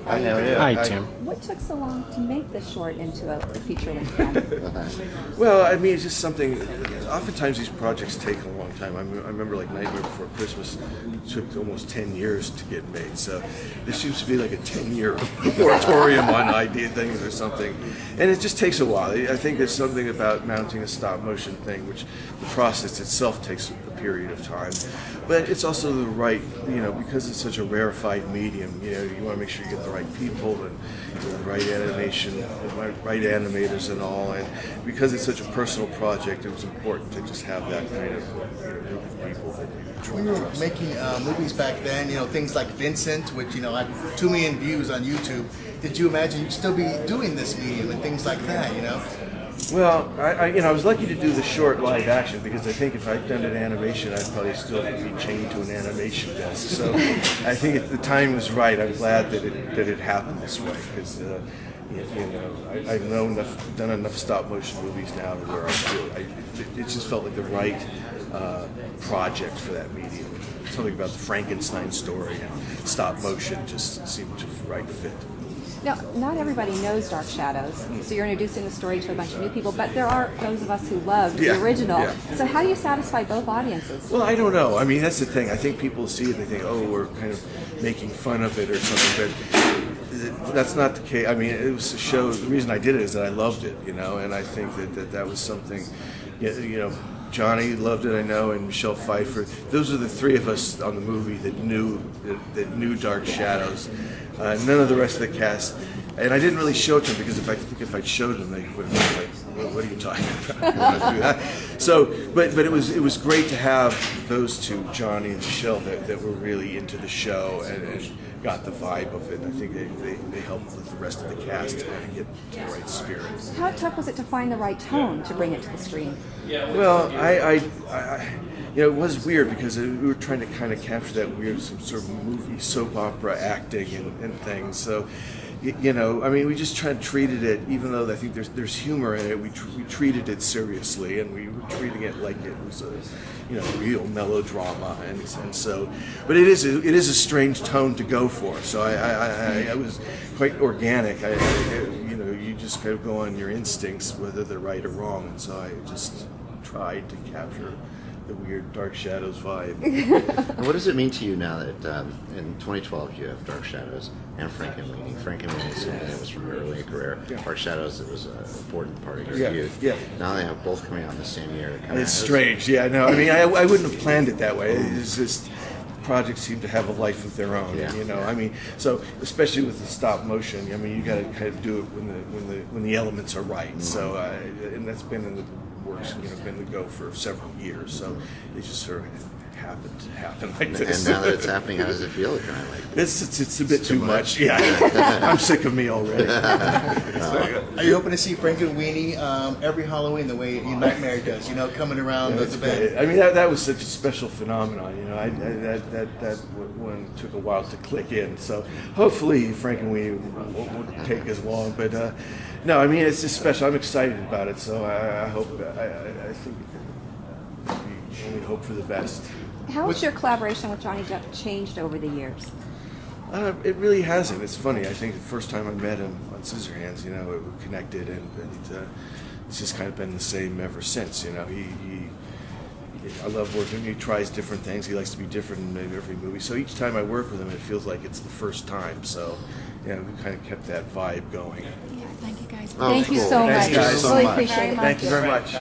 Hi, Tim. What took so long to make this short into a feature-length film? Well, I mean, it's just something. Oftentimes, these projects take a long time. I remember, like Nightmare Before Christmas took almost 10 years to get made. So there seems to be like a 10-year moratorium on idea things or something, and it just takes a while. I think there's something about mounting a stop-motion thing, which the process itself takes a period of time. But it's also the right, because it's such a rarefied medium. You want to make sure you get the right people and the right animation, the right animators and all. And because it's such a personal project, it was important to just have that kind of group of people that you truly When you were trust. making movies back then, things like Vincent, which had 2 million views on YouTube, did you imagine you'd still be doing this medium and things like that? Well, I was lucky to do the short live action because I think if I'd done an animation, I'd probably still be chained to an animation desk. So I think the time was right. I'm glad that it happened this way because I've done enough stop motion movies now to where I feel it just felt like the right project for that medium. Something about the Frankenstein story and stop motion just seemed to right fit. Now, not everybody knows Dark Shadows, so you're introducing the story to a bunch of new people, but there are those of us who loved the original. Yeah. So how do you satisfy both audiences? Well, I don't know. I mean, that's the thing. I think people see it and they think, oh, we're kind of making fun of it or something, but that's not the case. I mean, it was a show. The reason I did it is that I loved it, and I think that was something, Johnny loved it, I know, and Michelle Pfeiffer. Those are the 3 of us on the movie that knew Dark Shadows. None of the rest of the cast, and I didn't really show it to them because if I'd showed them, they would have been like, "What are you talking about? You want to do that?" So, but it was great to have those 2, Johnny and Michelle, that were really into the show and got the vibe of it. I think they helped with the rest of the cast to get to the right spirit. How tough was it to find the right tone to bring it to the screen? Well, it was weird because we were trying to kind of capture that weird some sort of movie soap opera acting and things. So, we just tried to treat it, even though I think there's humor in it, we treated it seriously, and we were treating it like it was a real melodrama, and so, but it is a strange tone to go for. So I was quite organic. You just kind of go on your instincts whether they're right or wrong, and so I just tried to capture the weird Dark Shadows vibe. And what does it mean to you now that in 2012 you have Dark Shadows and Frankenweenie? Frankenweenie is something that was from your early career. Yeah. Dark Shadows, it was an important part of your youth. Yeah. Now they have both coming out in the same year. It's strange. Yeah, no. I mean, I wouldn't have planned it that way. It's just projects seem to have a life of their own. Yeah. I mean, so especially with the stop motion, I mean, you got to kind of do it when the elements are right. Mm-hmm. So and that's been in the works, been the go for several years. So it just sort of happened to happen like this. And now that it's happening, how does it feel? Kind of like it's a bit too much. Yeah, I'm sick of me already. Are you hoping to see Frankenweenie every Halloween the way Nightmare does? Coming around the bed. I mean, that was such a special phenomenon. That one took a while to click in. So hopefully Frankenweenie won't take as long. But no, I mean, it's just special. I'm excited about it. So I hope. I think we only hope for the best. How has your collaboration with Johnny Depp changed over the years? It really hasn't. It's funny. I think the first time I met him on Scissorhands, we connected, and it's just kind of been the same ever since. I love working. He tries different things. He likes to be different in every movie. So each time I work with him, it feels like it's the first time. So, we kind of kept that vibe going. Yeah, thank you guys. Oh, thank you cool. so Thanks, much. guys. Really appreciate it. Thank you very much.